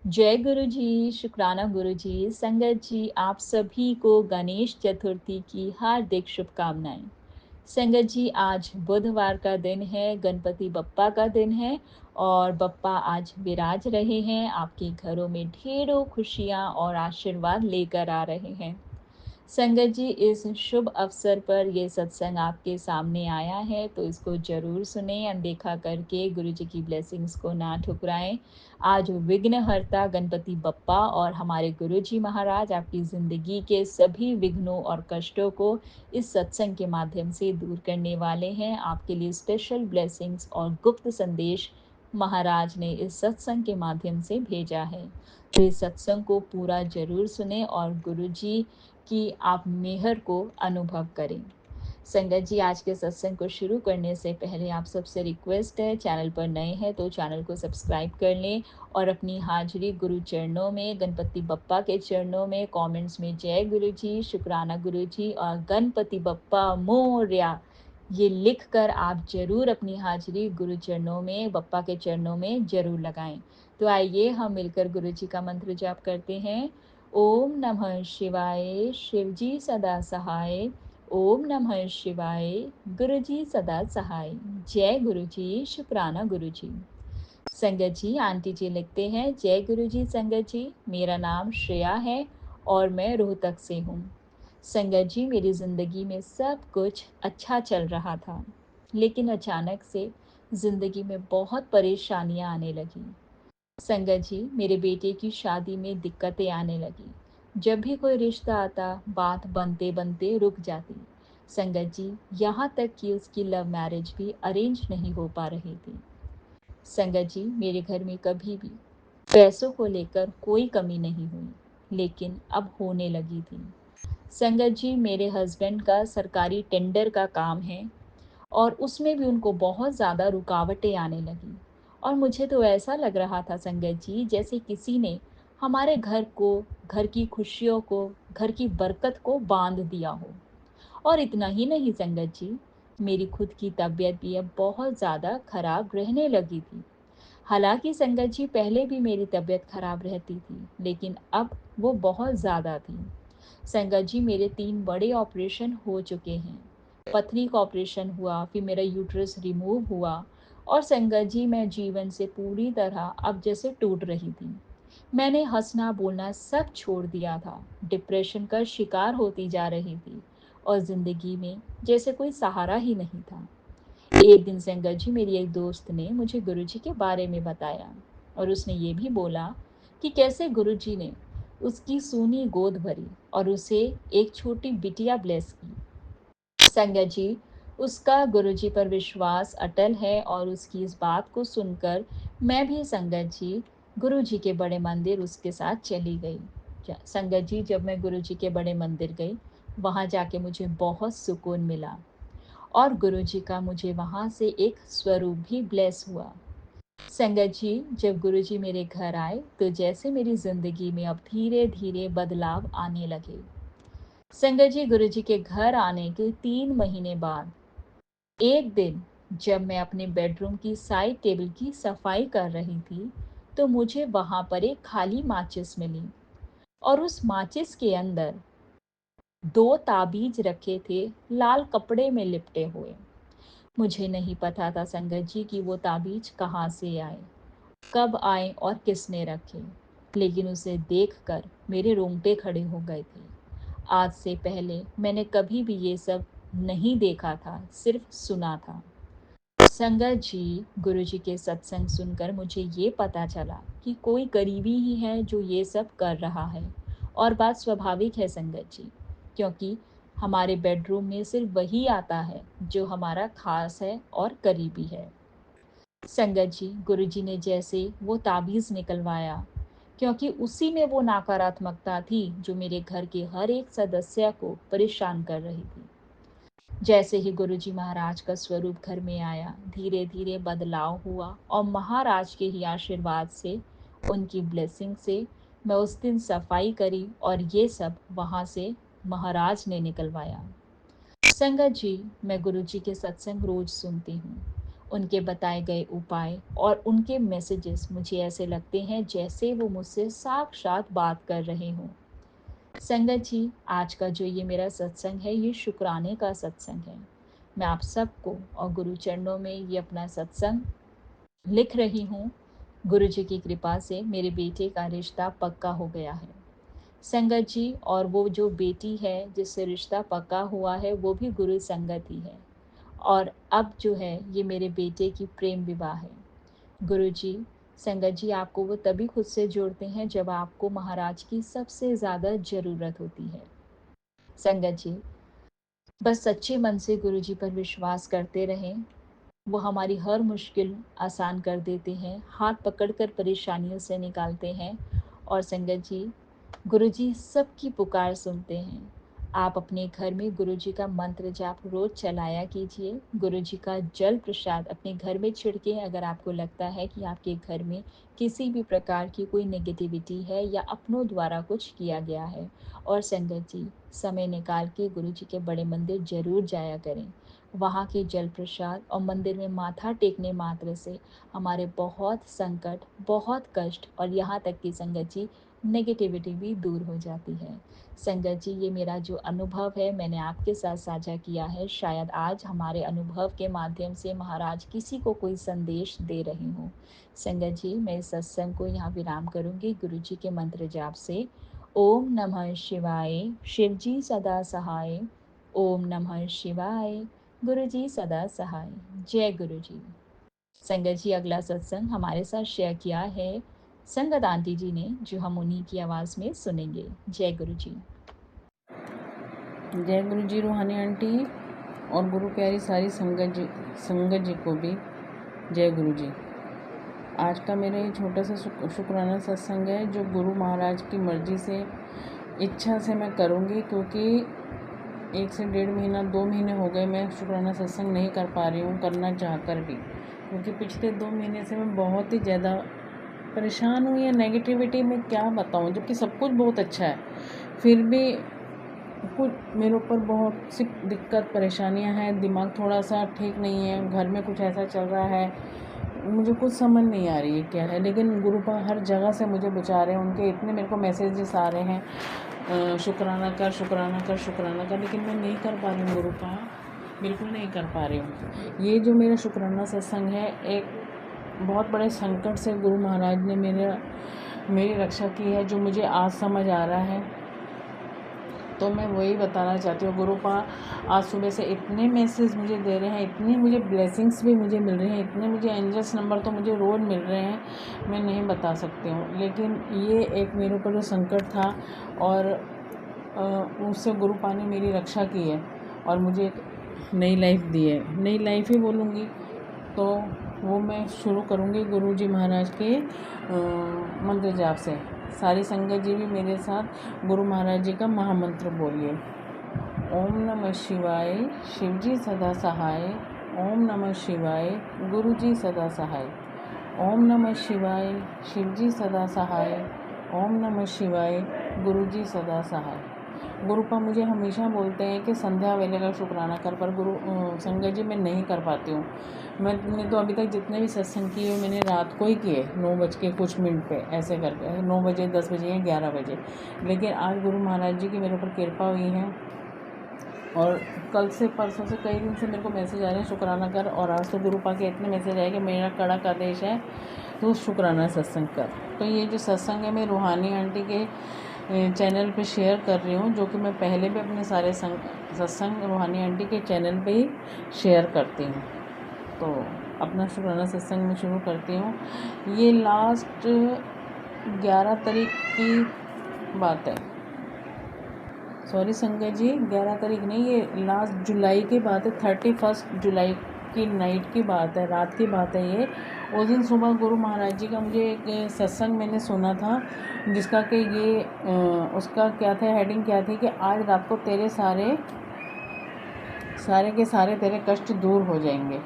जय गुरु जी, शुक्राना गुरु जी, संगत जी, आप सभी को गणेश चतुर्थी की हार्दिक शुभकामनाएं। संगत जी, आज बुधवार का दिन है, गणपति बप्पा का दिन है और बप्पा आज विराज रहे हैं, आपके घरों में ढेरों खुशियां और आशीर्वाद लेकर आ रहे हैं। संगत जी, इस शुभ अवसर पर ये सत्संग आपके सामने आया है तो इसको जरूर सुने, अनदेखा करके गुरु जी की ब्लेसिंग्स को ना ठुकराएं। आज विघ्नहर्ता गणपति बप्पा और हमारे गुरु जी महाराज आपकी जिंदगी के सभी विघ्नों और कष्टों को इस सत्संग के माध्यम से दूर करने वाले हैं। आपके लिए स्पेशल ब्लेसिंग्स और गुप्त संदेश महाराज ने इस सत्संग के माध्यम से भेजा है। तो इस सत्संग को पूरा जरूर सुने और गुरु जी कि आप मेहर को अनुभव करें। संगत जी, आज के सत्संग को शुरू करने से पहले आप सबसे रिक्वेस्ट है, चैनल पर नए हैं तो चैनल को सब्सक्राइब कर लें और अपनी हाजिरी गुरु चरणों में, गणपति बप्पा के चरणों में कमेंट्स में जय गुरु जी, शुक्राना गुरु जी और गणपति बप्पा मोरया ये लिखकर आप जरूर अपनी हाजिरी गुरु चरणों में, बप्पा के चरणों में जरूर लगाएं। तो आइए हम मिलकर गुरु जी का मंत्र जाप करते हैं। ओम नमः शिवाय, शिवजी सदा सहाय। ओम नमः शिवाय, गुरु जी सदा सहाय। जय गुरु जी, शुक्राना गुरु जी। संगत जी, आंटी जी लिखते हैं, जय गुरु जी संगत जी, मेरा नाम श्रेया है और मैं रोहतक से हूँ। संगत जी, मेरी ज़िंदगी में सब कुछ अच्छा चल रहा था, लेकिन अचानक से ज़िंदगी में बहुत परेशानियाँ आने लगी। संगत जी, मेरे बेटे की शादी में दिक्कतें आने लगी। जब भी कोई रिश्ता आता, बात बनते बनते रुक जाती। संगत जी, यहाँ तक कि उसकी लव मैरिज भी अरेंज नहीं हो पा रही थी। संगत जी, मेरे घर में कभी भी पैसों को लेकर कोई कमी नहीं हुई, लेकिन अब होने लगी थी। संगत जी, मेरे हस्बैंड का सरकारी टेंडर का काम है और उसमें भी उनको बहुत ज़्यादा रुकावटें आने लगी और मुझे तो ऐसा लग रहा था संगत जी, जैसे किसी ने हमारे घर को, घर की खुशियों को, घर की बरकत को बांध दिया हो। और इतना ही नहीं संगत जी, मेरी खुद की तबीयत भी अब बहुत ज़्यादा खराब रहने लगी थी। हालांकि संगत जी, पहले भी मेरी तबीयत खराब रहती थी, लेकिन अब वो बहुत ज़्यादा थी। संगत जी, मेरे 3 बड़े ऑपरेशन हो चुके हैं। पथरी का ऑपरेशन हुआ, फिर मेरा यूट्रस रिमूव हुआ और संगत जी, मैं जीवन से पूरी तरह अब जैसे टूट रही थी। मैंने हंसना बोलना सब छोड़ दिया था, डिप्रेशन का शिकार होती जा रही थी और ज़िंदगी में जैसे कोई सहारा ही नहीं था। एक दिन संगत जी, मेरी एक दोस्त ने मुझे गुरुजी के बारे में बताया और उसने ये भी बोला कि कैसे गुरुजी ने उसकी सूनी गोद भरी और उसे एक छोटी बिटिया ब्लेस की। संगत जी, उसका गुरुजी पर विश्वास अटल है और उसकी इस बात को सुनकर मैं भी संगत जी गुरुजी के बड़े मंदिर उसके साथ चली गई। संगत जी, जब मैं गुरुजी के बड़े मंदिर गई, वहाँ जाके मुझे बहुत सुकून मिला और गुरुजी का मुझे वहाँ से एक स्वरूप भी ब्लेस हुआ। संगत जी, जब गुरुजी मेरे घर आए तो जैसे मेरी जिंदगी में अब धीरे धीरे बदलाव आने लगे। संगत जी, गुरुजी के घर आने के 3 महीने बाद एक दिन जब मैं अपने बेडरूम की साइड टेबल की सफाई कर रही थी, तो मुझे वहां पर एक खाली माचिस मिली और उस माचिस के अंदर 2 ताबीज रखे थे, लाल कपड़े में लिपटे हुए। मुझे नहीं पता था संगत जी कि वो ताबीज कहाँ से आए, कब आए और किसने रखे, लेकिन उसे देखकर मेरे रोंगटे खड़े हो गए थे। आज से पहले मैंने कभी भी ये सब नहीं देखा था, सिर्फ सुना था। संगत जी, गुरुजी के सत्संग सुनकर मुझे ये पता चला कि कोई करीबी ही है जो ये सब कर रहा है और बात स्वाभाविक है संगत जी, क्योंकि हमारे बेडरूम में सिर्फ वही आता है जो हमारा खास है और करीबी है। संगत जी, गुरुजी ने जैसे वो ताबीज़ निकलवाया, क्योंकि उसी में वो नकारात्मकता थी जो मेरे घर के हर एक सदस्य को परेशान कर रही थी। जैसे ही गुरुजी महाराज का स्वरूप घर में आया, धीरे धीरे बदलाव हुआ और महाराज के ही आशीर्वाद से, उनकी ब्लेसिंग से मैं उस दिन सफाई करी और ये सब वहाँ से महाराज ने निकलवाया। संगत जी, मैं गुरुजी के सत्संग रोज सुनती हूँ उनके बताए गए उपाय और उनके मैसेजेस मुझे ऐसे लगते हैं जैसे वो मुझसे साक्षात बात कर रहे हों। संगत जी, आज का जो ये मेरा सत्संग है, ये शुक्राने का सत्संग है। मैं आप सबको और गुरु चरणों में ये अपना सत्संग लिख रही हूँ। गुरु जी की कृपा से मेरे बेटे का रिश्ता पक्का हो गया है। संगत जी, और वो जो बेटी है जिससे रिश्ता पक्का हुआ है, वो भी गुरु संगत ही है। और अब जो है ये मेरे बेटे की प्रेम विवाह है। गुरु जी, संगत जी आपको वो तभी खुद से जोड़ते हैं जब आपको महाराज की सबसे ज़्यादा ज़रूरत होती है। संगत जी, बस सच्चे मन से गुरु जी पर विश्वास करते रहें। वो हमारी हर मुश्किल आसान कर देते हैं, हाथ पकड़कर परेशानियों से निकालते हैं। और संगत जी, गुरुजी सबकी पुकार सुनते हैं। आप अपने घर में गुरुजी का मंत्र जाप रोज चलाया कीजिए। गुरुजी का जल प्रसाद अपने घर में छिड़के अगर आपको लगता है कि आपके घर में किसी भी प्रकार की कोई नेगेटिविटी है या अपनों द्वारा कुछ किया गया है। और संगत जी, समय निकाल के गुरुजी के बड़े मंदिर जरूर जाया करें। वहाँ के जल प्रसाद और मंदिर में माथा टेकने मात्र से हमारे बहुत संकट, बहुत कष्ट और यहाँ तक कि संगत जी नेगेटिविटी भी दूर हो जाती है। संगत जी, ये मेरा जो अनुभव है मैंने आपके साथ साझा किया है। शायद आज हमारे अनुभव के माध्यम से महाराज किसी को कोई संदेश दे रहे हों। संगत जी, मैं इस सत्संग को यहाँ विराम करूँगी गुरु जी के मंत्र जाप से। ओम नमः शिवाय, शिव जी सदा सहाय। ओम नमः शिवाय, गुरु जी सदा सहाय। जय गुरु जी। संगत जी, अगला सत्संग हमारे साथ शेयर किया है संगत आंटी जी ने, जो हम उन्हीं की आवाज़ में सुनेंगे। जय गुरु जी। जय गुरु जी रूहानी आंटी और गुरु प्यारी सारी संगत जी को भी जय गुरु जी। आज का मेरा ये छोटा सा शुक्राना सत्संग है जो गुरु महाराज की मर्जी से, इच्छा से मैं करूँगी, क्योंकि 1 से 1.5 महीना 2 महीने हो गए मैं शुक्राना सत्संग नहीं कर पा रही हूँ, करना चाहकर भी, क्योंकि पिछले 2 महीने से मैं बहुत ही ज़्यादा परेशान हूँ। या नेगेटिविटी में क्या बताऊँ, जबकि सब कुछ बहुत अच्छा है, फिर भी कुछ मेरे ऊपर बहुत सी दिक्कत परेशानियां हैं। दिमाग थोड़ा सा ठीक नहीं है, घर में कुछ ऐसा चल रहा है, मुझे कुछ समझ नहीं आ रही है क्या है। लेकिन गुरुपा हर जगह से मुझे बचा रहे हैं, उनके इतने मेरे को मैसेजेस आ रहे हैं, शुक्राना कर शुक्राना कर शुक्राना कर, लेकिन मैं नहीं कर पा रही हूँ गुरुपा, बिल्कुल नहीं कर पा रही हूँ। ये जो मेरा शुक्राना सत्संग है, एक बहुत बड़े संकट से गुरु महाराज ने मेरी रक्षा की है, जो मुझे आज समझ आ रहा है। तो मैं वही बताना चाहती हूँ गुरुपा, आज सुबह से इतने मैसेज मुझे दे रहे हैं, इतनी मुझे ब्लेसिंग्स भी मुझे मिल रही हैं, इतने मुझे एंजल्स नंबर तो मुझे रोज़ मिल रहे हैं, मैं नहीं बता सकती हूँ। लेकिन ये एक मेरे ऊपर जो संकट था और उससे गुरुपा ने मेरी रक्षा की है और मुझे एक नई लाइफ दी है। नई लाइफ ही बोलूँगी तो वो मैं शुरू करूँगी गुरु जी महाराज के मंत्र जाप से। सारी संगत जी भी मेरे साथ गुरु महाराज जी का महामंत्र बोलिए। ओम नमः शिवाय, शिव जी सदा सहाय। ओम नमः शिवाय, गुरु जी सदा सहाय। ओम नमः शिवाय, शिव जी सदा सहाय। ओम नमः शिवाय, गुरु जी सदा सहाय। गुरुपा मुझे हमेशा बोलते हैं कि संध्या वेले का शुक्राना कर, पर संगत जी मैं नहीं कर पाती हूँ। मैंने तो अभी तक जितने भी सत्संग किए मैंने रात को ही किए, 9 बज के कुछ मिनट पे, ऐसे करके 9 बजे, 10 बजे या 11 बजे। लेकिन आज गुरु महाराज जी की मेरे ऊपर कृपा हुई है और कल से परसों से कई दिन से मेरे को मैसेज आ रहे हैं शुक्राना कर, और आज तो गुरुपा के इतने मैसेज आए कि मेरा कड़क आदेश है तो शुक्राना सत्संग कर। तो ये जो सत्संग है मैं रूहानी आंटी के चैनल पे शेयर कर रही हूँ, जो कि मैं पहले भी अपने सारे सत्संग रूहानी आंटी के चैनल पे ही शेयर करती हूँ। तो अपना शुक्राना सत्संग में शुरू करती हूँ। ये लास्ट 11 तारीख की बात है, सॉरी संगत जी, 11 तारीख नहीं, ये लास्ट जुलाई की बात है, 31 जुलाई की नाइट की बात है, रात की बात है ये। उस दिन सुबह गुरु महाराज जी का मुझे एक सत्संग मैंने सुना था, जिसका कि ये उसका क्या था, हेडिंग क्या थी कि आज रात को तेरे सारे के सारे तेरे कष्ट दूर हो जाएंगे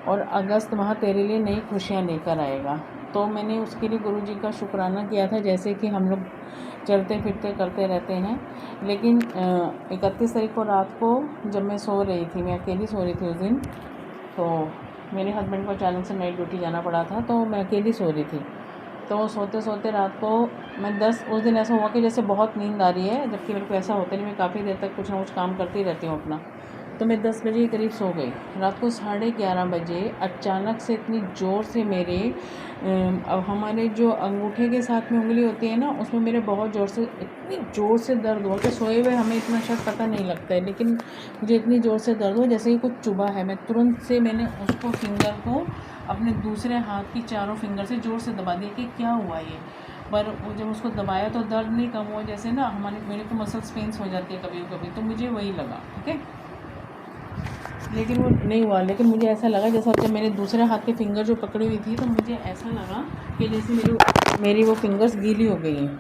और अगस्त माह तेरे लिए नई खुशियाँ लेकर आएगा। तो मैंने उसके लिए गुरु जी का शुक्राना किया था, जैसे कि हम लोग चलते फिरते करते रहते हैं। लेकिन 31 तारीख को रात को जब मैं सो रही थी, मैं अकेली सो रही थी उस दिन, तो मेरे हस्बैंड को अचानक से नाइट ड्यूटी जाना पड़ा था, तो मैं अकेली सो रही थी। तो सोते सोते रात को मैं 10 उस दिन ऐसा हुआ कि जैसे बहुत नींद आ रही है, जबकि मेरे को ऐसा होता नहीं, मैं काफ़ी देर तक कुछ ना कुछ काम करती रहती हूँ अपना। तो मैं 10 बजे के करीब सो गई। रात को 11:30 बजे अचानक से इतनी ज़ोर से मेरे अब हमारे जो अंगूठे के साथ में उंगली होती है ना, उसमें मेरे बहुत ज़ोर से, इतनी ज़ोर से दर्द हुआ कि सोए हुए हमें इतना शायद पता नहीं लगता है, लेकिन मुझे इतनी ज़ोर से दर्द हुआ जैसे कि कुछ चुभा है। मैं तुरंत से मैंने उसको फिंगर को अपने दूसरे हाथ की चारों फिंगर से ज़ोर से दबा दिया कि क्या हुआ ये। पर वो जब उसको दबाया तो दर्द नहीं कम हुआ, जैसे ना मेरे को मसल्स पेन्स हो जाती है कभी कभी, तो मुझे वही लगा, ठीक है। लेकिन वो नहीं हुआ, लेकिन मुझे ऐसा लगा जैसा जब मैंने दूसरे हाथ की फिंगर जो पकड़ी हुई थी, तो मुझे ऐसा लगा कि जैसे मेरी वो फिंगर्स गीली हो गई हैं।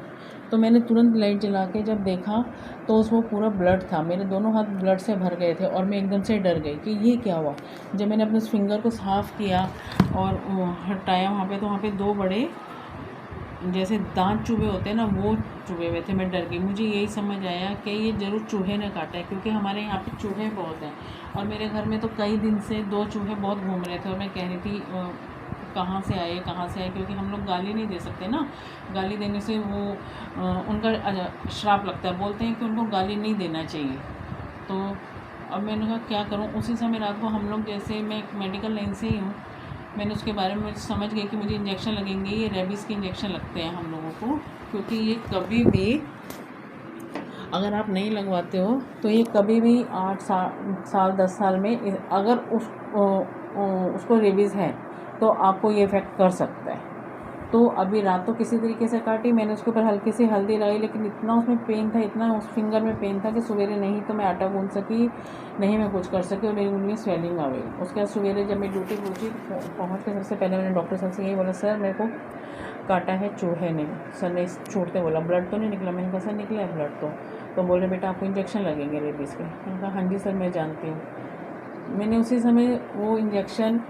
तो मैंने तुरंत लाइट जला के जब देखा तो उसमें पूरा ब्लड था, मेरे दोनों हाथ ब्लड से भर गए थे और मैं एकदम से डर गई कि ये क्या हुआ। जब मैंने अपने उस फिंगर को साफ़ किया और हटाया वहाँ पे, तो वहाँ पे 2 बड़े जैसे दांत चूहे होते हैं ना, वो चूहे हुए थे। मैं डर गई। मुझे यही समझ आया कि ये ज़रूर चूहे ने काटा है, क्योंकि हमारे यहाँ पे चूहे बहुत हैं और मेरे घर में तो कई दिन से 2 चूहे बहुत घूम रहे थे। और मैं कह रही थी कहाँ से आए, कहाँ से आए, क्योंकि हम लोग गाली नहीं दे सकते ना, गाली देने से वो उनका श्राप लगता है। बोलते हैं कि उनको गाली नहीं देना चाहिए। तो अब मैंने कहा क्या करूँ। उसी समय रात को हम लोग, जैसे मैं मेडिकल लाइन से ही हूँ, मैंने उसके बारे में समझ गई कि मुझे इंजेक्शन लगेंगे, ये रेबीज़ के इंजेक्शन लगते हैं हम लोगों को, क्योंकि ये कभी भी अगर आप नहीं लगवाते हो तो ये कभी भी 8 साल 10 साल में अगर उसको रेबीज़ है तो आपको ये इफ़ेक्ट कर सकता है। तो अभी रात तो किसी तरीके से काटी, मैंने उसके ऊपर हल्की सी हल्दी लगाई, लेकिन इतना उसमें पेन था, इतना उस फिंगर में पेन था कि सवेरे नहीं तो मैं आटा गूंद सकी, नहीं मैं कुछ कर सकी और मेरी उंगली स्वेलिंग आ गई। उसके बाद सवेरे जब मैं ड्यूटी पहुंची, पहुंच के सबसे पहले मैंने डॉक्टर साहब से यही बोला, सर मेरे को काटा है चूहे ने। सर ने छूटते बोला, ब्लड तो नहीं निकला? मैंने कहा सर निकला है ब्लड तो बोले बेटा आपको इंजेक्शन लगेंगे रेबीज़ के। मैंने कहा हाँ जी सर मैं जानती हूँ। मैंने उसी समय वो इंजेक्शन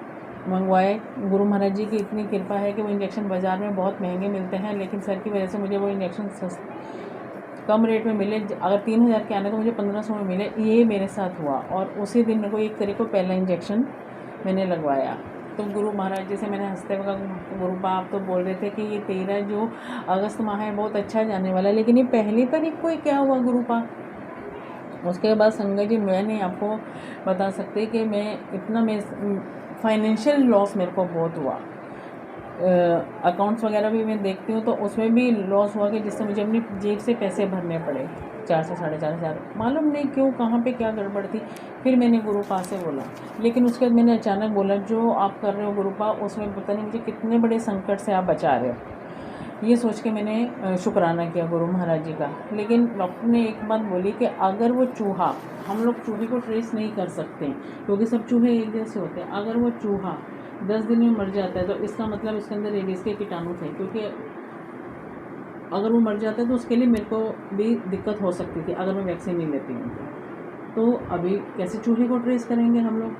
मंगवाए। गुरु महाराज जी की इतनी कृपा है कि वो इंजेक्शन बाज़ार में बहुत महंगे मिलते हैं, लेकिन सर की वजह से मुझे वो इंजेक्शन कम रेट में मिले। अगर 3000 के आने तो मुझे 1500 में मिले। ये मेरे साथ हुआ और उसी दिन मेरे को 1 तारीख को पहला इंजेक्शन मैंने लगवाया। तो गुरु महाराज जी से मैंने हंसते हुए कहा, गुरुपा आप तो बोल रहे थे कि ये 13 जो अगस्त माह है बहुत अच्छा जाने वाला है, लेकिन ये पहली तारीख को ही क्या हुआ गुरुपा? उसके बाद संगत जी मैं नहीं आपको बता सकती कि मैं इतना फाइनेंशियल लॉस मेरे को बहुत हुआ। अकाउंट्स वगैरह भी मैं देखती हूँ तो उसमें भी लॉस हुआ कि जिससे मुझे अपनी जेब से पैसे भरने पड़े 4 से 4,500। मालूम नहीं क्यों, कहाँ पे क्या गड़बड़ थी। फिर मैंने गुरुपा से बोला, लेकिन उसके बाद मैंने अचानक बोला जो आप कर रहे हो गुरुपा, उसमें पता नहीं मुझे कितने बड़े संकट से आप बचा रहे हो। ये सोच के मैंने शुक्राना किया गुरु महाराज जी का। लेकिन डॉक्टर ने एक बात बोली कि अगर वो चूहा, हम लोग चूहे को ट्रेस नहीं कर सकते क्योंकि सब चूहे एक जैसे होते हैं, अगर वो चूहा 10 दिन में मर जाता है तो इसका मतलब इसके अंदर रेबीज़ के कीटाणु थे, क्योंकि अगर वो मर जाता है तो उसके लिए मेरे को भी दिक्कत हो सकती थी अगर मैं वैक्सीन नहीं लेती हूँ। तो अभी कैसे चूहे को ट्रेस करेंगे हम लोग?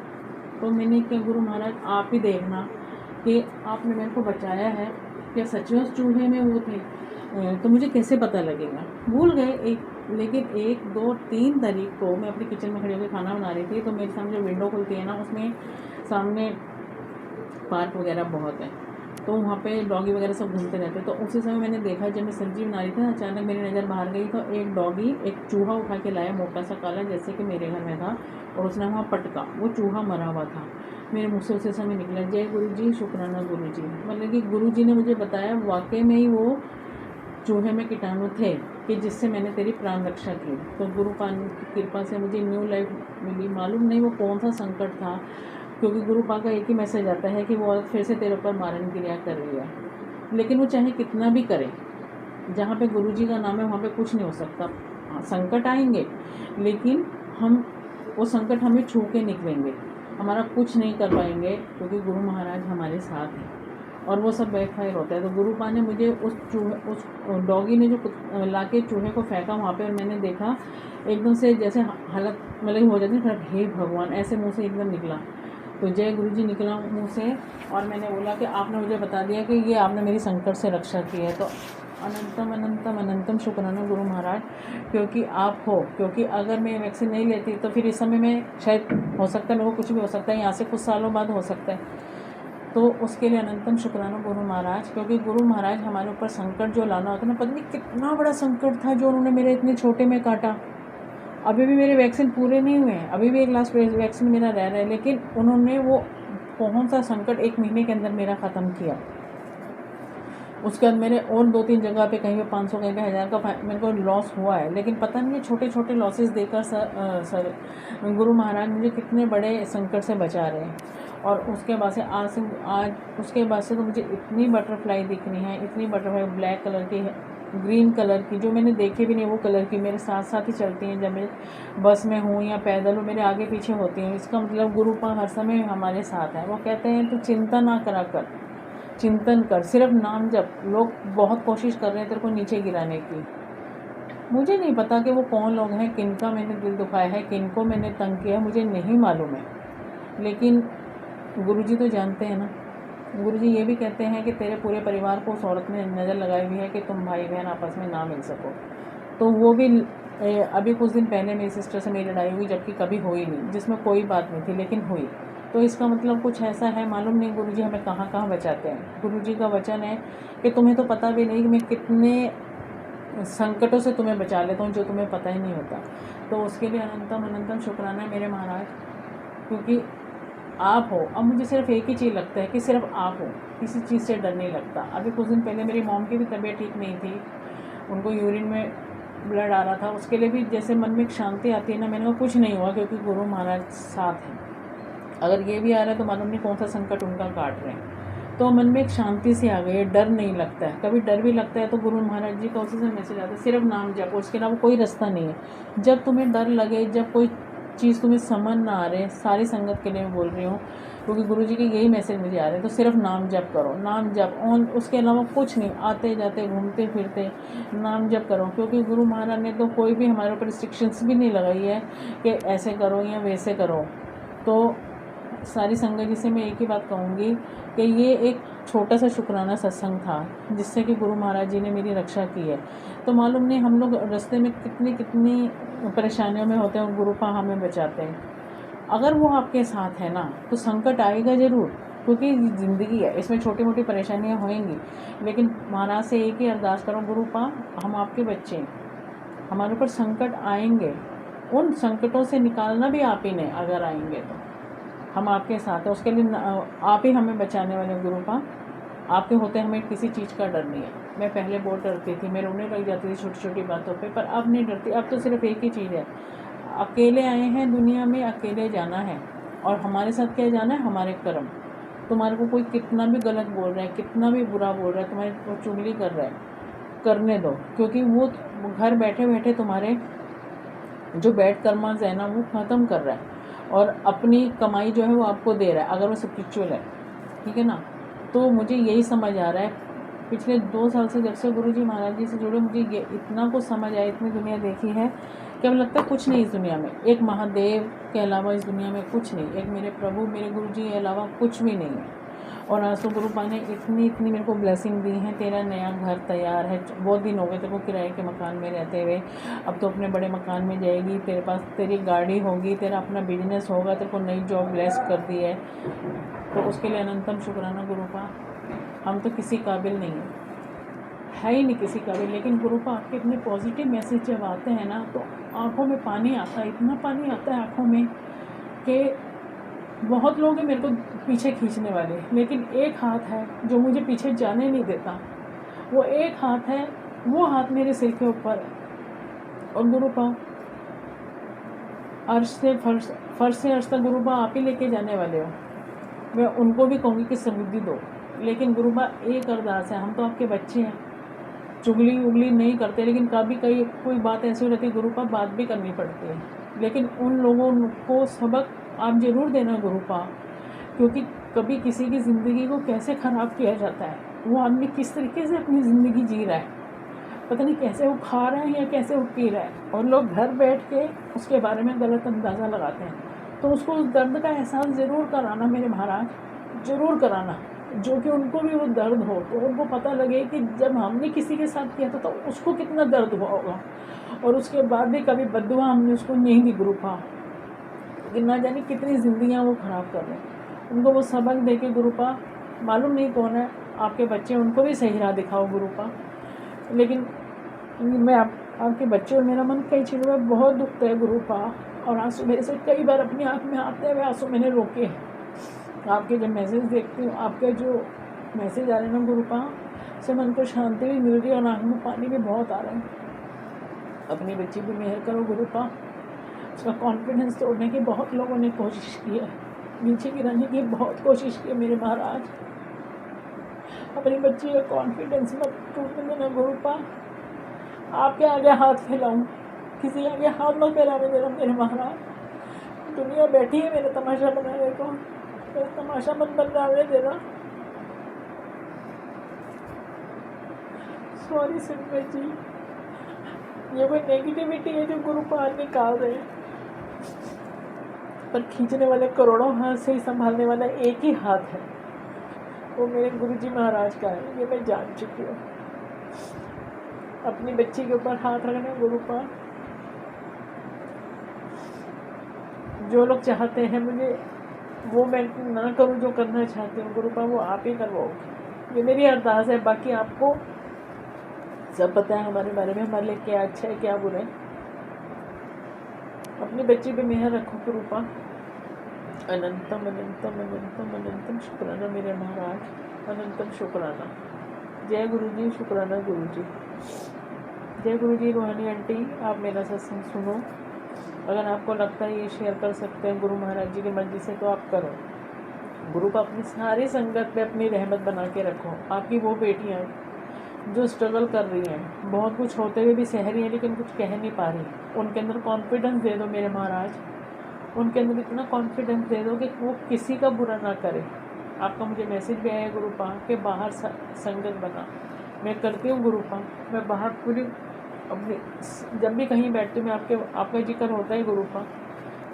तो मैंने क्या गुरु महाराज आप ही देखना कि आपने मेरे को बचाया है, क्या सचमुच चूहे में वो थे? तो मुझे कैसे पता लगेगा? भूल गए। लेकिन 1, 2, 3 तारीख को मैं अपनी किचन में खड़ी होकर खाना बना रही थी, तो मेरे सामने जो विंडो खुलती है ना, उसमें सामने पार्क वगैरह बहुत है, तो वहाँ पे डॉगी वगैरह सब घूमते रहते। तो उसी समय मैंने देखा, जब मैं सब्जी बना रही थी अचानक मेरी नज़र बाहर गई तो एक डॉगी एक चूहा उठा के लाया, मोटा सा काला, जैसे कि मेरे घर में था, और उसने वहाँ पटका। वो चूहा मरा हुआ था। मेरे मुँह से उसी समय निकला, जय गुरु जी, शुक्राना गुरु जी। मतलब कि गुरु जी ने मुझे बताया वाकई में ही वो चूहे में कीटाणु थे कि जिससे मैंने तेरी प्राण रक्षा की। तो गुरु पान की कृपा से मुझे न्यू लाइफ मिली। मालूम नहीं वो कौन सा संकट था, क्योंकि गुरु पा का एक ही मैसेज आता है कि वो औरत फिर से तेरे ऊपर मारने की क्रिया कर रही है। लेकिन वो चाहे कितना भी करे, जहाँ पे गुरु जी का नाम है वहाँ पे कुछ नहीं हो सकता। संकट आएंगे लेकिन हम वो संकट हमें छू के निकलेंगे, हमारा कुछ नहीं कर पाएंगे, क्योंकि गुरु महाराज हमारे साथ हैं और वो सब बैकफायर होता है। तो गुरु पा ने मुझे उस डॉगी ने जो ला के चूहे को फेंका वहाँ पे, और मैंने देखा एकदम से जैसे हालत मतलब हो जाती है, हे भगवान, ऐसे मुँह से एकदम निकला। तो जय गुरु जी निकला मुँह से, और मैंने बोला कि आपने मुझे बता दिया कि ये आपने मेरी संकट से रक्षा की है। तो अनंतम अनंतम अनंतम शुक्राना गुरु महाराज, क्योंकि आप हो। क्योंकि अगर मैं वैक्सीन नहीं लेती तो फिर इस समय में शायद हो सकता है मेरे को कुछ भी हो सकता है, यहाँ से कुछ सालों बाद हो सकता है। तो उसके लिए अनंतम शुक्राना गुरु महाराज, क्योंकि गुरु महाराज हमारे ऊपर संकट जो लाना होता है ना, पता नहीं कितना बड़ा संकट था जो उन्होंने मेरे इतने छोटे में काटा। अभी भी मेरे वैक्सीन पूरे नहीं हुए हैं, अभी भी एक लास्ट वैक्सीन मेरा रह रहा है, लेकिन उन्होंने वो कौन सा संकट 1 महीने के अंदर मेरा ख़त्म किया। उसके बाद मेरे और 2-3 जगह पे कहीं पे 500 कहीं पे 1000 का मेरे को लॉस हुआ है, लेकिन पता नहीं छोटे छोटे लॉसेस देकर सर गुरु महाराज मुझे कितने बड़े संकट से बचा रहे हैं। और उसके बाद से आज उसके बाद से तो मुझे इतनी बटरफ्लाई दिख रही है, इतनी बटरफ्लाई ब्लैक कलर की है, ग्रीन कलर की, जो मैंने देखे भी नहीं वो कलर की मेरे साथ साथ ही चलती हैं। जब मैं बस में हूँ या पैदल हूँ मेरे आगे पीछे होती हैं। इसका मतलब गुरु पा हर समय हमारे साथ है। वो कहते हैं तो चिंता ना करा कर, चिंतन कर, सिर्फ नाम जप। लोग बहुत कोशिश कर रहे हैं तेरे को नीचे गिराने की। मुझे नहीं पता कि वो कौन लोग हैं, किनका मैंने दिल दुखाया है, किनको मैंने तंग किया है, मुझे नहीं मालूम है, लेकिन गुरुजी तो जानते हैं ना। गुरुजी ये भी कहते हैं कि तेरे पूरे परिवार को उस औरत ने नज़र लगाई हुई है कि तुम भाई बहन आपस में ना मिल सको। तो वो भी अभी कुछ दिन पहले मेरी सिस्टर से मेरी लड़ाई हुई, जबकि कभी हुई नहीं, जिसमें कोई बात नहीं थी, लेकिन हुई। तो इसका मतलब कुछ ऐसा है, मालूम नहीं गुरुजी हमें कहाँ कहाँ बचाते हैं। गुरुजी का वचन है कि तुम्हें तो पता भी नहीं कि मैं कितने संकटों से तुम्हें बचा लेता हूँ जो तुम्हें पता ही नहीं होता। तो उसके लिए अनंतम अनंतम शुक्राना है मेरे महाराज, क्योंकि आप हो। अब मुझे सिर्फ एक ही चीज़ लगता है कि सिर्फ आप हो, किसी चीज़ से डर नहीं लगता। अभी कुछ दिन पहले मेरी मॉम की भी तबीयत ठीक नहीं थी, उनको यूरिन में ब्लड आ रहा था, उसके लिए भी जैसे मन में एक शांति आती है ना, मैंने कहा कुछ नहीं हुआ क्योंकि गुरु महाराज साथ हैं। अगर ये भी आ रहा है तो मालूम नहीं कौन सा संकट उनका काट रहे हैं। तो मन में एक शांति सी आ गई है, डर नहीं लगता है। कभी डर भी लगता है तो गुरु महाराज जी का उसी से मैसेज आता है, सिर्फ नाम जप, उसके अलावा कोई रास्ता नहीं है। जब तुम्हें डर लगे, जब कोई चीज़ तुम्हें समझ ना आ रहे, सारी संगत के लिए मैं बोल रही हूँ, क्योंकि गुरु जी के यही मैसेज मुझे आ रहे हैं, तो सिर्फ नाम जप करो, नाम जप, और उसके अलावा कुछ नहीं। आते जाते घूमते फिरते नाम जप करो, क्योंकि गुरु महाराज ने तो कोई भी हमारे ऊपर रिस्ट्रिक्शंस भी नहीं लगाई है कि ऐसे करो या वैसे करो। तो सारी संगत जी से मैं एक ही बात कहूँगी कि ये एक छोटा सा शुक्राना सत्संग था जिससे कि गुरु महाराज जी ने मेरी रक्षा की है। तो मालूम नहीं हम लोग रास्ते में कितनी कितनी परेशानियों में होते हैं और गुरु पा हमें बचाते हैं। अगर वो आपके साथ है ना तो संकट आएगा ज़रूर, क्योंकि ज़िंदगी है, इसमें छोटी मोटी परेशानियाँ होंगी, लेकिन महाराज से एक ही अरदास करो, गुरु पा हम आपके बच्चे हैं, हमारे ऊपर संकट आएंगे, उन संकटों से निकालना भी आप ही ने, अगर आएंगे तो हम आपके साथ हैं। उसके लिए आप ही हमें बचाने वाले गुरु पा, आपके होते हमें किसी चीज़ का डर नहीं है। मैं पहले बहुत डरती थी, मैं रोने लग जाती थी छोटी छोटी बातों पे, पर अब नहीं डरती। अब तो सिर्फ एक ही चीज़ है, अकेले आए हैं दुनिया में, अकेले जाना है, और हमारे साथ क्या जाना है, हमारे कर्म। तुम्हारे को कोई कितना भी गलत बोल रहा है, कितना भी बुरा बोल रहा है, तुम्हारी को चुगली कर रहा है, करने दो, क्योंकि वो घर बैठे बैठे तुम्हारे जो बैड कर्मास है ना वो ख़त्म कर रहा है, और अपनी कमाई जो है वो आपको दे रहा है, अगर वो स्पिरिचुअल है, ठीक है ना। तो मुझे यही समझ आ रहा है पिछले 2 साल से, जब से गुरुजी महाराज जी से जुड़े, मुझे ये इतना कुछ समझ आया, इतनी दुनिया देखी है कि अब लगता है कुछ नहीं इस दुनिया में, एक महादेव के अलावा इस दुनिया में कुछ नहीं, एक मेरे प्रभु मेरे गुरुजी के अलावा कुछ भी नहीं है। और आज तो गुरु पा ने इतनी इतनी मेरे को ब्लेसिंग दी है। तेरा नया घर तैयार है, बहुत दिन हो गए तेरे को किराए के मकान में रहते हुए, अब तो अपने बड़े मकान में जाएगी, तेरे पास तेरी गाड़ी होगी, तेरा अपना बिजनेस होगा, तेरे को नई जॉब ब्लेस कर दी है। तो उसके लिए अनंतम शुक्राना गुरु पा। हम तो किसी काबिल नहीं है ही नहीं किसी काबिल, लेकिन गुरु पा आपके इतने पॉजिटिव मैसेज जब आते हैं ना तो आँखों में पानी आता है, इतना पानी आता है आँखों में कि बहुत लोग हैं मेरे को पीछे खींचने वाले, लेकिन एक हाथ है जो मुझे पीछे जाने नहीं देता। वो एक हाथ है, वो हाथ मेरे सिर के ऊपर है। और गुरु पा अर्श से फर्श से अर्श तक गुरु पा आप ही लेके जाने वाले हो। मैं उनको भी कहूँगी कि समृद्धि दो, लेकिन गुरु पा एक अरदास है, हम तो आपके बच्चे हैं, चुगली उगली नहीं करते, लेकिन कभी कहीं कोई बात ऐसी रहती है गुरु पा बात भी करनी पड़ती है, लेकिन उन लोगों को सबक आप ज़रूर देना गुरु पा, क्योंकि कभी किसी की ज़िंदगी को कैसे ख़राब किया जाता है, वो आदमी किस तरीके से अपनी ज़िंदगी जी रहा है, पता नहीं कैसे वो खा रहा है या कैसे वो पी रहा है, और लोग घर बैठ के उसके बारे में गलत अंदाज़ा लगाते हैं। तो उसको उस दर्द का एहसास ज़रूर कराना मेरे महाराज, ज़रूर कराना। जो कि उनको भी वो दर्द हो, तो उनको पता लगे कि जब हमने किसी के साथ किया था तो उसको कितना दर्द हुआ होगा, और उसके बाद भी कभी बद्दुआ हमने उसको नहीं दी गुरुपा, लेकिन ना जाने कितनी ज़िंदगियाँ वो ख़राब कर रहे हैं। उनको वो सबक दे के गुरुपा, मालूम नहीं कौन है आपके बच्चे, उनको भी सही राह दिखाओ गुरुपा। लेकिन मैं आपके बच्चे और मेरा मन कई चीज़ों में बहुत दुखता है गुरुपा, और आंसू मेरे से कई बार अपनी आँख में आते हुए आंसू मैंने रोके। आपके जब मैसेज देखती हूँ, आपके जो मैसेज आ रहे हैं ना गुरुपा, से मन को शांति भी मिल रही है और आँख में पानी भी बहुत आ रहा है। अपनी बच्ची भी मेहर करो गुरुपा। उसका कॉन्फिडेंस तोड़ने की बहुत लोगों ने कोशिश की है, नीचे गिराने की बहुत कोशिश की है मेरे महाराज। अपनी बच्ची का कॉन्फिडेंस मत टूटने देना गुरुपा। आपके आगे हाथ फैलाऊं, किसी आगे हाथ मत फैलाने देना मेरे महाराज। दुनिया बैठी है मेरा तमाशा बनाने को, मेरा तमाशा मत बनाने देना। सॉरी सिमरन जी, ये कोई नेगेटिविटी है जो गुरुपाल निकाल रहे हैं, पर खींचने वाले करोड़ों हाथ से ही संभालने वाला एक ही हाथ है, वो मेरे गुरुजी महाराज का है, ये मैं जान चुकी हूँ। अपनी बच्ची के ऊपर हाथ रखना गुरुपाल। जो लोग चाहते हैं मुझे वो मैं ना करूँ जो करना चाहती हूँ गुरुपाल, वो आप ही करवाओगे, ये मेरी अरदास है। बाकी आपको सब पता है हमारे बारे में, हमारे लिए क्या अच्छा है क्या बुरा है। अपनी बच्ची पे मेहर रखो गुरुपा। अनंतम अनंतम अनंतम अनंतम शुक्राना मेरे महाराज, अनंतम शुक्राना। जय गुरु जी, शुक्राना गुरु जी। जय गुरु जी। रूहानी आंटी, आप मेरा सत्संग सुनो, अगर आपको लगता है ये शेयर कर सकते हैं गुरु महाराज जी की मर्जी से तो आप करो। गुरु को अपनी सारी संगत पे अपनी रहमत बना के रखो। आपकी वो बेटियाँ जो स्ट्रगल कर रही हैं, बहुत कुछ होते हुए भी सह रही हैं लेकिन कुछ कह नहीं पा रही, उनके अंदर कॉन्फिडेंस दे दो मेरे महाराज। उनके अंदर इतना कॉन्फिडेंस दे दो कि वो किसी का बुरा ना करे। आपका मुझे मैसेज भी आया गुरुपा के बाहर संगत बना, मैं करती हूँ गुरुपा। मैं बाहर पूरी अपनी जब भी कहीं बैठती हूँ मैं आपका जिक्र होता है गुरुपा,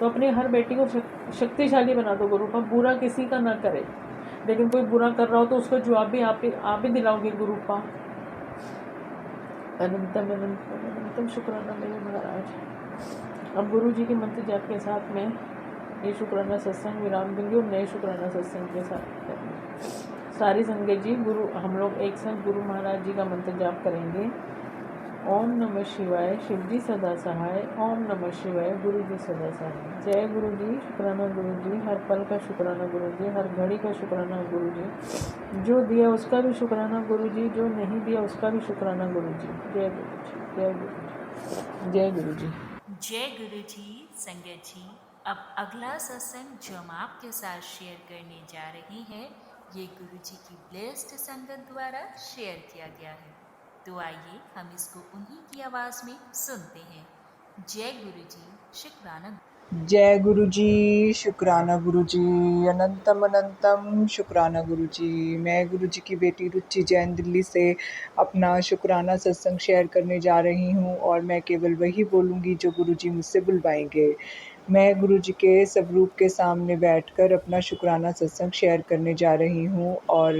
तो अपनी हर बेटी को शक्तिशाली बना दो गुरुपा। बुरा किसी का ना करे, लेकिन कोई बुरा कर रहा हो तो उसको जवाब भी आप ही दिलाओगे गुरुपा। अनंतम अनंतम अनंतम शुक्राना मेरे महाराज। अब गुरु जी के मंत्र जाप के साथ में ये शुक्राना सत्संग विराम दूंगी और नए शुक्राना सत्संग के साथ सारी संगत जी गुरु हम लोग एक साथ गुरु महाराज जी का मंत्र जाप करेंगे। ओम नमः शिवाय, शिव जी सदा सहाय। ओम नमः शिवाय, गुरु जी सदा सहाय। जय गुरु जी, शुक्राना गुरु जी, हर पल का शुक्राना गुरु जी, हर घड़ी का शुक्राना गुरु जी, जो दिया उसका भी शुक्राना गुरु जी, जो नहीं दिया उसका भी शुक्राना गुरु जी। जय गुरु जी, जय गुरु जी, जय गुरु जी। जय गुरु जी। संगत जी, अब अगला सत्संग जो हम आपके साथ शेयर करने जा रहे हैं, ये गुरु जी की ब्लेस्ड संगत द्वारा शेयर किया गया है, तो आइए हम इसको उन्हीं की आवाज में सुनते हैं। जय गुरु जी, शुक्राना। जय गुरु जी, शुक्राना गुरु जी, अनंतम अनंतम शुक्राना गुरु जी। मैं गुरु जी की बेटी रुचि जैन दिल्ली से अपना शुक्राना सत्संग शेयर करने जा रही हूँ, और मैं केवल वही बोलूँगी जो गुरु जी मुझसे बुलवाएंगे। मैं गुरु जी के स्वरूप के सामने बैठकर अपना शुक्राना सत्संग शेयर करने जा रही हूँ, और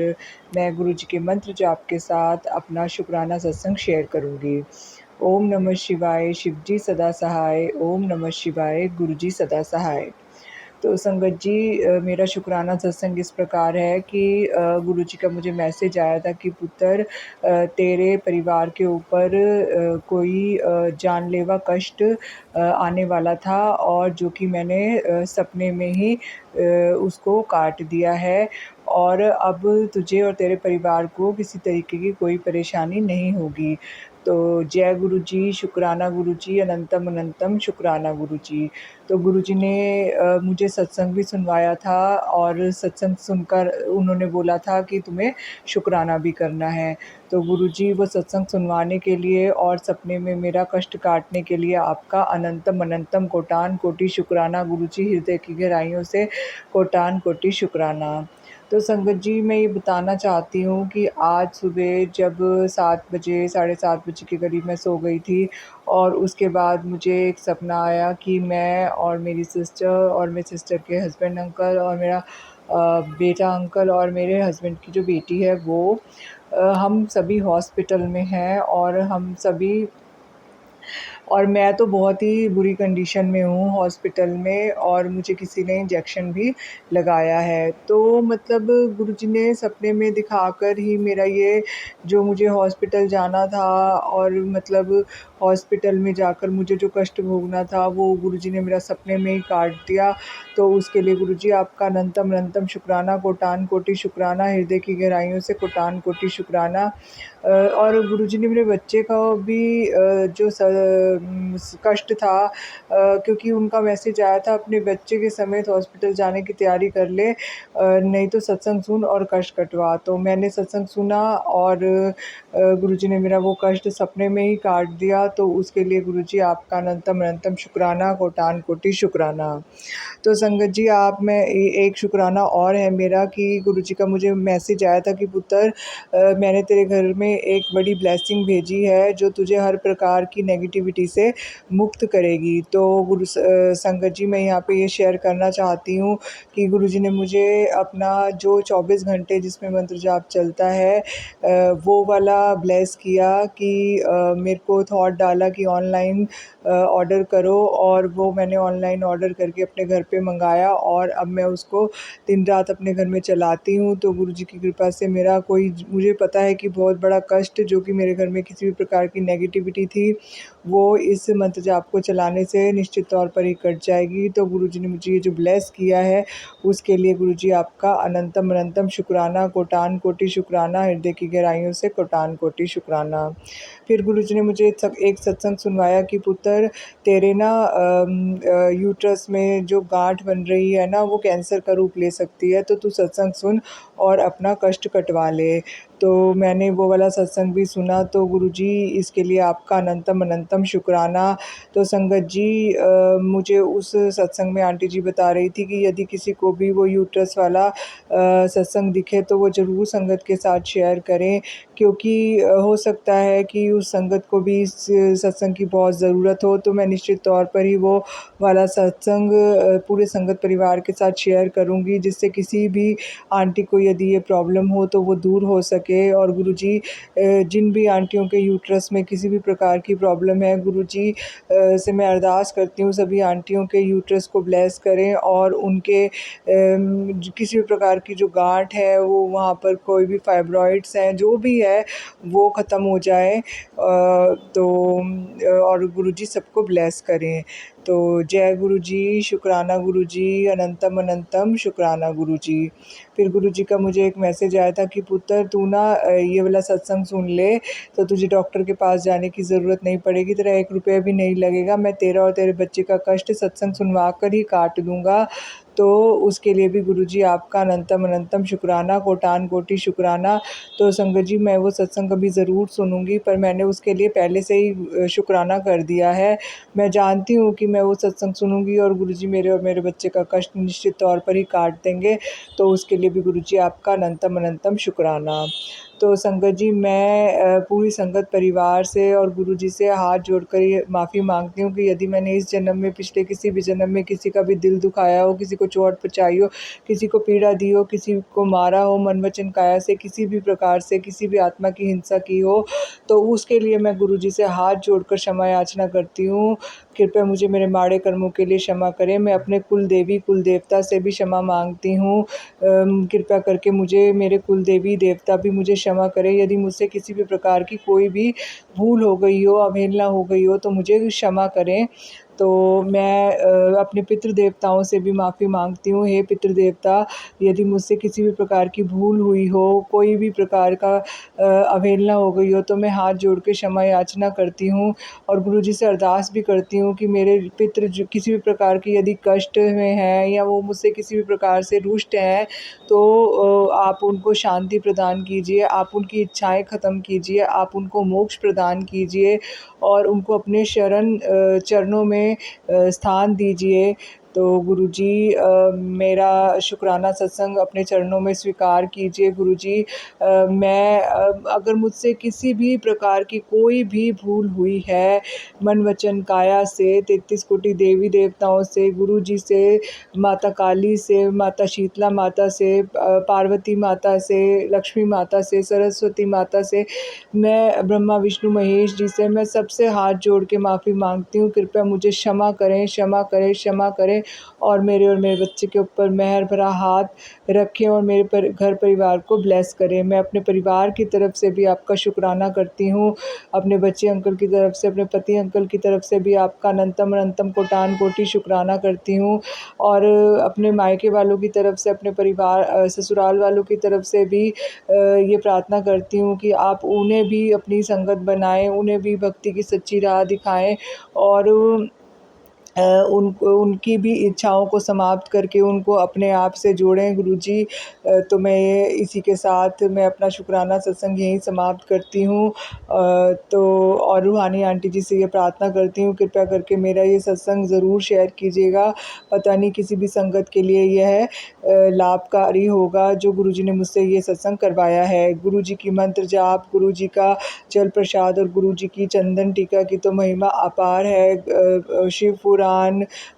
मैं गुरु जी के मंत्र जाप के साथ अपना शुक्राना सत्संग शेयर करूँगी। ओम नमः शिवाय, शिव जी सदा सहाय। ओम नमः शिवाय, गुरु जी सदा सहाय। तो संगत जी, मेरा शुक्राना सत्संग इस प्रकार है कि गुरु जी का मुझे मैसेज आया था कि पुत्र, तेरे परिवार के ऊपर कोई जानलेवा कष्ट आने वाला था, और जो कि मैंने सपने में ही उसको काट दिया है, और अब तुझे और तेरे परिवार को किसी तरीके की कोई परेशानी नहीं होगी। तो जय गुरु जी, शुक्राना गुरु जी, अनंतम अनंतम शुक्राना गुरु जी। तो गुरु जी ने मुझे सत्संग भी सुनवाया था, और सत्संग सुनकर उन्होंने बोला था कि तुम्हें शुक्राना भी करना है। तो गुरु जी वो सत्संग सुनवाने के लिए और सपने में मेरा कष्ट काटने के लिए आपका अनंतम अनंतम कोटान कोटि शुक्राना गुरु जी, हृदय की गहराइयों से कोटान कोटि शुक्राना। तो संगत जी, मैं ये बताना चाहती हूँ कि आज सुबह जब 7 बजे, साढ़े 7 बजे के करीब मैं सो गई थी, और उसके बाद मुझे एक सपना आया कि मैं और मेरी सिस्टर और मेरी सिस्टर के हस्बैंड अंकल और मेरा बेटा अंकल और मेरे हस्बैंड की जो बेटी है वो हम सभी हॉस्पिटल में हैं और मैं तो बहुत ही बुरी कंडीशन में हूँ हॉस्पिटल में और मुझे किसी ने इंजेक्शन भी लगाया है। तो मतलब गुरुजी ने सपने में दिखाकर ही मेरा ये जो मुझे हॉस्पिटल जाना था और मतलब हॉस्पिटल में जाकर मुझे जो कष्ट भोगना था वो गुरुजी ने मेरा सपने में ही काट दिया। तो उसके लिए गुरुजी आपका अनंतम अनंतम शुक्राना, कोटान कोटि शुक्राना, हृदय की गहराइयों से कोटान कोटि शुक्राना। और गुरुजी ने मेरे बच्चे का भी जो कष्ट था क्योंकि उनका मैसेज आया था अपने बच्चे के समेत हॉस्पिटल जाने की तैयारी कर ले, नहीं तो सत्संग सुन और कष्ट कटवा। तो मैंने सत्संग सुना और गुरुजी ने मेरा वो कष्ट सपने में ही काट दिया। तो उसके लिए गुरुजी आपका अनंतम अनंतम शुक्राना, कोटान कोटि शुक्राना। तो संगत जी आप में एक शुक्राना और है मेरा कि गुरुजी का मुझे मैसेज आया था कि पुत्र मैंने तेरे घर में एक बड़ी ब्लेसिंग भेजी है जो तुझे हर प्रकार की नेगेटिविटी से मुक्त करेगी। तो संगत जी मैं यहाँ पे ये शेयर करना चाहती हूँ कि गुरुजी ने मुझे अपना जो 24 घंटे जिसमें मंत्र जाप चलता है वो वाला ब्लेस किया कि मेरे को थॉट डाला कि ऑनलाइन ऑर्डर करो और वो मैंने ऑनलाइन ऑर्डर करके अपने घर पे मंगाया और अब मैं उसको दिन रात अपने घर में चलाती हूँ। तो गुरुजी की कृपा से मेरा कोई मुझे पता है कि बहुत बड़ा कष्ट जो कि मेरे घर में किसी भी प्रकार की नेगेटिविटी थी वो इस मंत्र जाप को चलाने से निश्चित तौर पर ही कट जाएगी। तो गुरुजी ने मुझे ये जो ब्लेस किया है उसके लिए गुरुजी आपका अनंतम अनंतम शुक्राना, कोटान कोटि शुक्राना, हृदय की गहराइयों से कोटान कोटि शुक्राना। फिर गुरुजी ने मुझे एक सत्संग सुनवाया कि पुत्र तेरे ना यूट्रस में जो गांठ बन रही है ना वो कैंसर का रूप ले सकती है, तो तू सत्संग सुन और अपना कष्ट कटवा ले। तो मैंने वो वाला सत्संग भी सुना। तो गुरुजी इसके लिए आपका अनंतम अनंतम शुक्राना। तो संगत जी मुझे उस सत्संग में आंटी जी बता रही थी कि यदि किसी को भी वो यूट्रस वाला सत्संग दिखे तो वो ज़रूर संगत के साथ शेयर करें क्योंकि हो सकता है कि उस संगत को भी इस सत्संग की बहुत ज़रूरत हो। तो मैं निश्चित तौर पर ही वो वाला सत्संग पूरे संगत परिवार के साथ शेयर करूँगी जिससे किसी भी आंटी को यदि ये प्रॉब्लम हो तो वो दूर हो सके। और गुरुजी जिन भी आंटियों के यूट्रस में किसी भी प्रकार की प्रॉब्लम है गुरुजी से मैं अरदास करती हूँ सभी आंटियों के यूट्रस को ब्लेस करें और उनके किसी भी प्रकार की जो गांठ है वो वहाँ पर कोई भी फाइब्रॉइड्स हैं जो भी है वो ख़त्म हो जाए। तो और गुरुजी सबको ब्लेस करें। तो जय गुरुजी, शुक्राना गुरुजी, अनंतम अनंतम शुक्राना गुरुजी। फिर गुरुजी का मुझे एक मैसेज आया था कि पुत्र तू ना ये वाला सत्संग सुन ले तो तुझे डॉक्टर के पास जाने की ज़रूरत नहीं पड़ेगी, तेरा 1 रुपया भी नहीं लगेगा, मैं तेरा और तेरे बच्चे का कष्ट सत्संग सुनवा कर ही काट दूँगा। तो उसके लिए भी गुरुजी आपका अनंतम अनंतम शुक्राना, कोटान कोटि शुक्राना। तो संगत जी मैं वो सत्संग कभी ज़रूर सुनूँगी पर मैंने उसके लिए पहले से ही शुक्राना कर दिया है। मैं जानती हूँ कि मैं वो सत्संग सुनूँगी और गुरुजी मेरे और मेरे बच्चे का कष्ट निश्चित तौर पर ही काट देंगे। तो उसके लिए भी गुरुजी आपका अनंतम अनंतम शुक्राना। तो संगत जी मैं पूरी संगत परिवार से और गुरुजी से हाथ जोड़कर ये माफ़ी मांगती हूँ कि यदि मैंने इस जन्म में पिछले किसी भी जन्म में किसी का भी दिल दुखाया हो, किसी को चोट पहुँचाई हो, किसी को पीड़ा दी हो, किसी को मारा हो मन वचन काया से, किसी भी प्रकार से किसी भी आत्मा की हिंसा की हो, तो उसके लिए मैं गुरुजी से हाथ जोड़कर क्षमा याचना करती हूँ। कृपया मुझे मेरे माड़े कर्मों के लिए क्षमा करें। मैं अपने कुल देवी कुल देवता से भी क्षमा मांगती हूँ। कृपया करके मुझे मेरे कुल देवी देवता भी मुझे क्षमा करें। यदि मुझसे किसी भी प्रकार की कोई भी भूल हो गई हो, अवहेलना हो गई हो तो मुझे क्षमा करें। तो मैं अपने पितृ देवताओं से भी माफ़ी मांगती हूँ। हे पितृ देवता यदि मुझसे किसी भी प्रकार की भूल हुई हो, कोई भी प्रकार का अवहेलना हो गई हो तो मैं हाथ जोड़ के क्षमा याचना करती हूँ और गुरुजी से अरदास भी करती हूँ कि मेरे पितृ जो किसी भी प्रकार की यदि कष्ट में हैं या वो मुझसे किसी भी प्रकार से रुष्ट हैं तो आप उनको शांति प्रदान कीजिए, आप उनकी इच्छाएं ख़त्म कीजिए, आप उनको मोक्ष प्रदान कीजिए और उनको अपने चरणों में स्थान दीजिए। तो गुरुजी मेरा शुक्राना सत्संग अपने चरणों में स्वीकार कीजिए गुरुजी। मैं अगर मुझसे किसी भी प्रकार की कोई भी भूल हुई है मन वचन काया से 33 कोटि देवी देवताओं से, गुरुजी से, माता काली से, माता शीतला माता से, पार्वती माता से, लक्ष्मी माता से, सरस्वती माता से, मैं ब्रह्मा विष्णु महेश जी से मैं सबसे हाथ जोड़ के माफ़ी मांगती हूँ। कृपया मुझे क्षमा करें, क्षमा करें, क्षमा करें और मेरे बच्चे के ऊपर मेहर भरा हाथ रखें और मेरे घर परिवार को ब्लेस करें। मैं अपने परिवार की तरफ से भी आपका शुक्राना करती हूँ, अपने बच्चे अंकल की तरफ से, अपने पति अंकल की तरफ से भी आपका अनंतम अनंतम कोटि कोटि शुक्राना करती हूँ और अपने मायके वालों की तरफ से, अपने परिवार ससुराल वालों की तरफ से भी ये प्रार्थना करती हूँ कि आप उन्हें भी अपनी संगत बनाएं, उन्हें भी भक्ति की सच्ची राह दिखाएं और उनकी भी इच्छाओं को समाप्त करके उनको अपने आप से जोड़ें गुरुजी। तो मैं इसी के साथ मैं अपना शुक्राना सत्संग यहीं समाप्त करती हूँ। तो और रूहानी आंटी जी से ये प्रार्थना करती हूँ कृपया करके मेरा ये सत्संग ज़रूर शेयर कीजिएगा। पता नहीं किसी भी संगत के लिए यह लाभकारी होगा जो गुरुजी ने मुझसे ये सत्संग करवाया है। गुरुजी की मंत्र जाप, गुरुजी का जल प्रसाद और गुरुजी की चंदन टीका की तो महिमा अपार है। शिव पुराण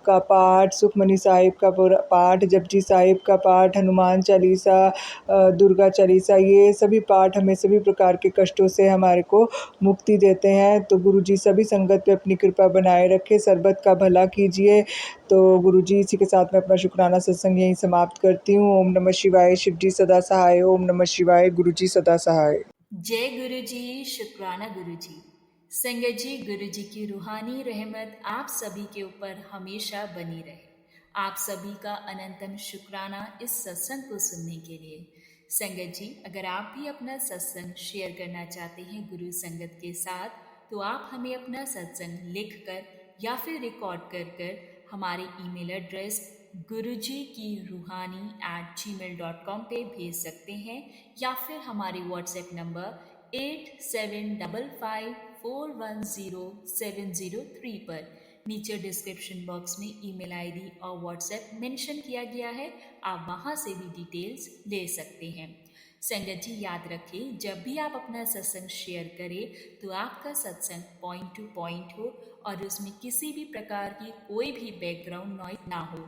का पाठ, सुखमनी साहिब का पाठ, जपजी साहिब का पाठ, हनुमान चालीसा, दुर्गा चालीसा, ये सभी पाठ हमें सभी प्रकार के कष्टों से हमारे को मुक्ति देते हैं। तो गुरुजी सभी संगत पे अपनी कृपा बनाए रखे, सर्बत का भला कीजिए। तो गुरुजी इसी के साथ मैं अपना शुक्राना सत्संग यहीं समाप्त करती हूँ। ओम नमः शिवाय। शिव जी सदा सहाय। ओम नमः शिवाय। गुरुजी सदा सहाय। जय गुरु जी, शुक्राना गुरु जी। संगत जी, गुरु जी की रूहानी रहमत आप सभी के ऊपर हमेशा बनी रहे। आप सभी का अनंतम शुक्राना इस सत्संग को सुनने के लिए। संगत जी, अगर आप भी अपना सत्संग शेयर करना चाहते हैं गुरु संगत के साथ, तो आप हमें अपना सत्संग लिख कर या फिर रिकॉर्ड कर हमारे ईमेल एड्रेस guruji-ki-ruhani@gmail.com पे भेज सकते हैं या फिर हमारे व्हाट्सएप नंबर 8755410703 पर नीचे डिस्क्रिप्शन बॉक्स में ईमेल आईडी और व्हाट्सएप मेंशन किया गया है। आप वहां से भी डिटेल्स ले सकते हैं। संगत जी, याद रखें, जब भी आप अपना सत्संग शेयर करें तो आपका सत्संग पॉइंट टू पॉइंट हो और उसमें किसी भी प्रकार की कोई भी बैकग्राउंड नॉइज ना हो।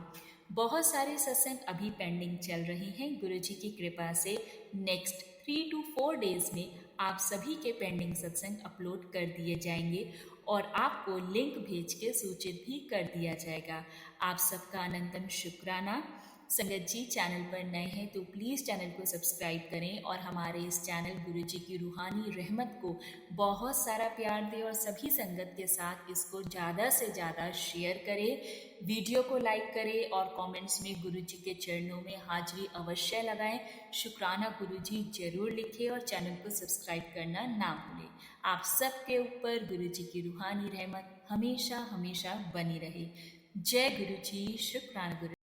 बहुत सारे सत्संग अभी पेंडिंग चल रहे हैं। गुरुजी की कृपा से नेक्स्ट 3 to 4 डेज में आप सभी के पेंडिंग सत्संग अपलोड कर दिए जाएंगे और आपको लिंक भेज के सूचित भी कर दिया जाएगा। आप सबका अनंतम शुक्राना। संगत जी, चैनल पर नए हैं तो प्लीज़ चैनल को सब्सक्राइब करें और हमारे इस चैनल गुरुजी की रूहानी रहमत को बहुत सारा प्यार दें और सभी संगत के साथ इसको ज़्यादा से ज़्यादा शेयर करें। वीडियो को लाइक करें और कमेंट्स में गुरुजी के चरणों में हाजिरी अवश्य लगाएं। शुक्राना गुरुजी जरूर लिखें और चैनल को सब्सक्राइब करना ना भूलें। आप सबके ऊपर गुरुजी की रूहानी रहमत हमेशा हमेशा बनी रहे। जय गुरुजी, शुक्राना गुरु।